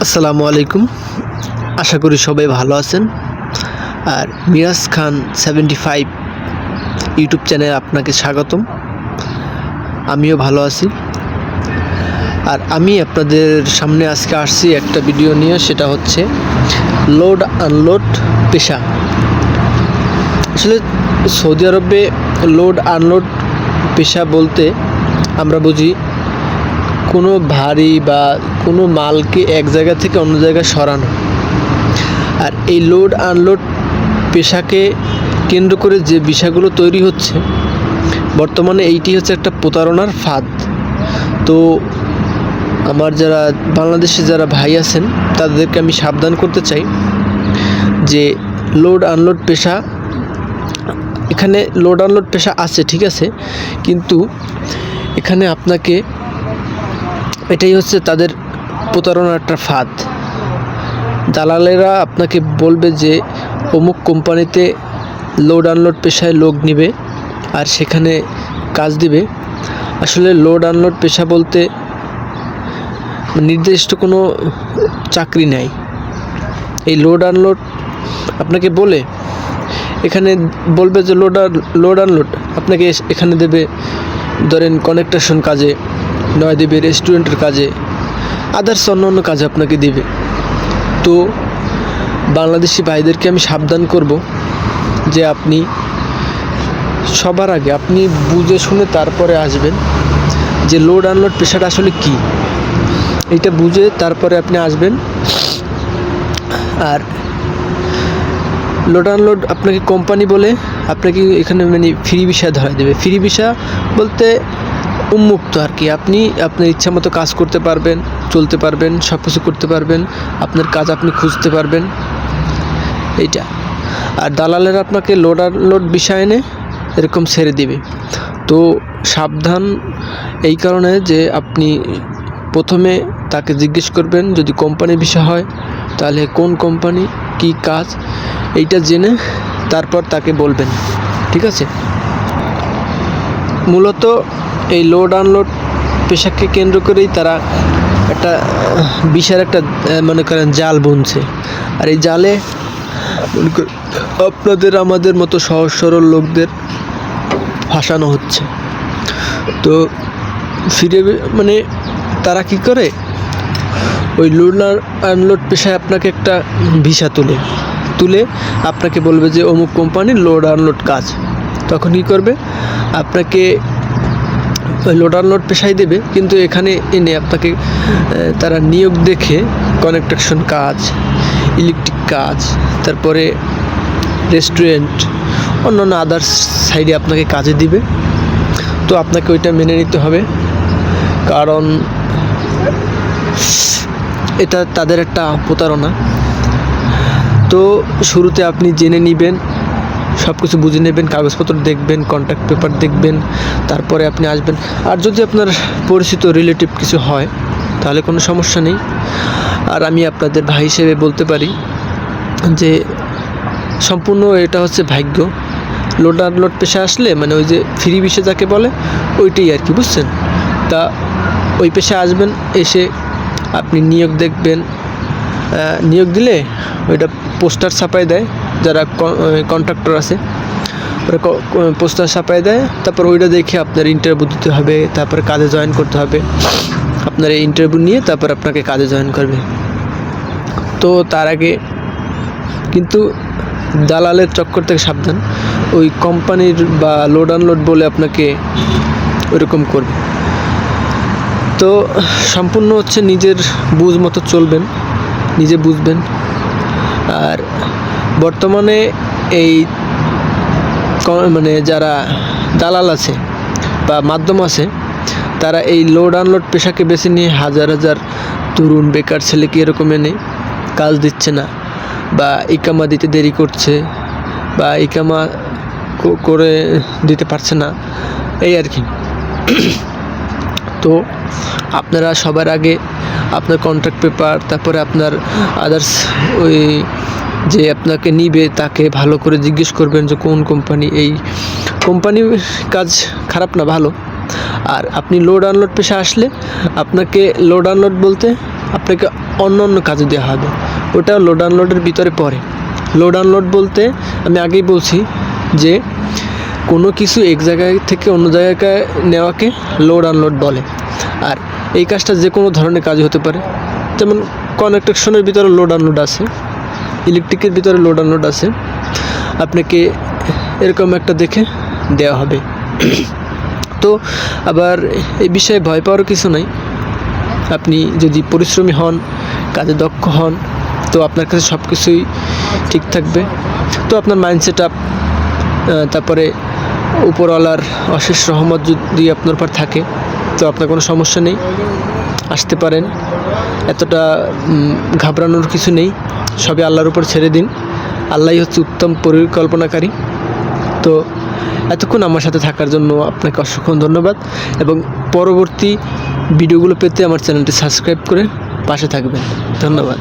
আসসালামু আলাইকুম। আশা করি সবাই ভালো আছেন। আর মিরাজ খান 75 ইউটিউব চ্যানেলে আপনাকে স্বাগতম। আমিও ভালো আছি। আর আমি আপনাদের সামনে আজকে আসছি একটা ভিডিও নিয়ে, সেটা হচ্ছে লোড আনলোড পেশা। আসলে সৌদি আরবে লোড আনলোড পেশা বলতে আমরা বুঝি কোনো ভারী বা কোনো মালকে এক জায়গা থেকে অন্য জায়গায় সরানো। আর এই লোড আনলোড পেশাকে কেন্দ্র করে যে বিষয়গুলো তৈরি হচ্ছে বর্তমানে, এইটি হচ্ছে একটা প্রতারণার ফাঁদ। তো আমার যারা বাংলাদেশে যারা ভাই আছেন তাদেরকে আমি সাবধান করতে চাই যে লোড আনলোড পেশা, এখানে লোড আনলোড পেশা আছে ঠিক আছে, কিন্তু এখানে আপনাকে এটাই হচ্ছে তাদের প্রতারণার একটা ফাঁদ। দালালেরা আপনাকে বলবে যে অমুক কোম্পানিতে লোড আনলোড পেশায় লোক নেবে আর সেখানে কাজ দিবে। আসলে লোড আনলোড পেশা বলতে নির্দিষ্ট কোনো চাকরি নাই। এই লোড আনলোড আপনাকে বলে এখানে বলবে যে লোড আনলোড আপনাকে এখানে দেবে, ধরেন কনেকট্রেশন কাজে, নয় দেবে রেস্টুরেন্টের কাজে, আদার্স অন্য কাজে আপনাকে দিবে। তো বাংলাদেশি ভাইদেরকে আমি সাবধান করব যে আপনি সবার আগে আপনি বুঝে শুনে তারপরে আসবেন যে লোড আনলোড পেশাটা আসলে কি, এটা বুঝে তারপরে আপনি আসবেন। আর লোড আনলোড আপনাকে কোম্পানি বলে আপনাকে এখানে ফ্রি ভিসা ধরাই দেবে। ফ্রি ভিসা বলতে উন্মুক্ত আর কি, আপনি আপনার ইচ্ছা মতো কাজ করতে পারবেন, চলতে পারবেন, সব কিছু করতে পারবেন, আপনার কাজ আপনি খুঁজতে পারবেন এইটা। আর দালালেরা আপনাকে লোড আনলোড ভিসা এনে এরকম ছেড়ে দিবে। তো সাবধান এই কারণে যে আপনি প্রথমে তাকে জিজ্ঞেস করবেন, যদি কোম্পানি ভিসা হয় তাহলে কোন কোম্পানি, কি কাজ, এইটা জেনে তারপর তাকে বলবেন, ঠিক আছে। মূলত এই লোড আনলোড পেশাকে কেন্দ্র করেই তারা একটা বিশাল একটা মনে করেন জাল বুনছে। আর এই জালে আপনাদের আমাদের মতো সহজ সরল লোকদের ফাঁসানো হচ্ছে। তো ফিরে তারা কি করে, ওই লোড আনলোড পেশায় আপনাকে একটা ভিসা তুলে আপনাকে বলবে যে অমুক কোম্পানির লোড আনলোড কাজ। তখন কী করবে, আপনাকে ওই লোড আনলোড পেশায় দেবে, কিন্তু এখানে এনে আপনাকে তারা নিয়োগ দেখে কনেকট্রেশন কাজ, ইলেকট্রিক কাজ, তারপরে রেস্টুরেন্ট, অন্যান্য আদার্স সাইডে আপনাকে কাজে দিবে। তো আপনাকে ওইটা মেনে নিতে হবে, কারণ এটা তাদের একটা প্রতারণা। তো শুরুতে আপনি জেনে নেবেন, সব কিছু বুঝে নেবেন, কাগজপত্র দেখবেন, কন্ট্যাক্ট পেপার দেখবেন, তারপরে আপনি আসবেন। আর যদি আপনার পরিচিত রিলেটিভ কিছু হয় তাহলে কোনো সমস্যা নেই। আর আমি আপনাদের ভাই হিসেবে বলতে পারি যে সম্পূর্ণ এটা হচ্ছে ভাগ্য। লোড আনলোড পেশা আসলে ওই যে ফ্রি ভিসা যাকে বলে ওইটাই আর কি, বুঝছেন। তা ওই পেশা আসবেন, এসে আপনি নিয়োগ দেখবেন, নিয়োগ দিলে ওইটা পোস্টার ছাপাই দেয়, যারা কন্ট্রাক্টর আছে ওরা পোস্টার ছাপাই দেয়। তারপর ওইটা দেখে আপনার ইন্টারভিউ দিতে হবে, তারপরে কাজে জয়েন করতে হবে। আপনার এই ইন্টারভিউ নিয়ে তারপর আপনাকে কাজে জয়েন করবে। তো তার আগে কিন্তু দালালের চক্কর থেকে সাবধান, ওই কোম্পানির বা লোড আনলোড বলে আপনাকে ওইরকম করবে। তো সম্পূর্ণ হচ্ছে নিজের বুঝ মতো চলবেন, নিজে বুঝবেন। আর বর্তমানে এই যারা দালাল আছে বা মাধ্যম আছে, তারা এই লোড আনলোড পেশাকে বেছে নিয়ে হাজার হাজার তরুণ বেকার ছেলেকে এরকম এনে কাজ দিচ্ছে না, বা ইকামা দিতে দেরি করছে, বা ইকামা করে দিতে পারছে না, এই আর কি। তো আপনারা সবার আগে আপনার কন্ট্রাক্ট পেপার, তারপরে আপনার আদার্স ওই যে আপনাকে নিবে তাকে ভালো করে জিজ্ঞেস করবেন যে কোন কোম্পানি, এই কোম্পানির কাজ খারাপ না ভালো। আর আপনি লোড আনলোড পেশা আসলে আপনাকে লোড আনলোড বলতে আপনাকে অন্য অন্য কাজে দেওয়া হবে, ওটা লোড আনলোডের ভিতরে পড়ে। লোড আনলোড বলতে আমি আগেই বলছি যে কোনো কিছু এক জায়গায় থেকে অন্য জায়গায় নেওয়াকে লোড আনলোড বলে। আর এই কাজটা যে কোনো ধরনের কাজ হতে পারে, যেমন কনেকশনের ভিতরে লোড আনলোড আছে, ইলেকট্রিকের ভিতরে লোড আনলোড আছে। আপনাকে এরকম একটা দেখে দেওয়া হবে। তো আবার এই বিষয়ে ভয় পাওয়ার কিছু নাই। আপনি যদি পরিশ্রমী হন, কাজে দক্ষ হন, তো আপনার কাছে সব কিছুই ঠিক থাকবে। তো আপনার মাইন্ডসেট আপ, তারপরে উপরওয়ালার অশেষ রহমত যদি আপনার উপর থাকে, তো আপনার কোনো সমস্যা নেই, আসতে পারেন। এতটা ঘাবড়ানোর কিছু নেই, সবই আল্লাহর উপর ছেড়ে দিন। আল্লাহই হচ্ছে উত্তম পরিকল্পনাকারী। তো এতক্ষণ আমার সাথে থাকার জন্য আপনাকে অসংখ্য ধন্যবাদ, এবং পরবর্তী ভিডিওগুলো পেতে আমার চ্যানেলটি সাবস্ক্রাইব করে পাশে থাকবেন। ধন্যবাদ।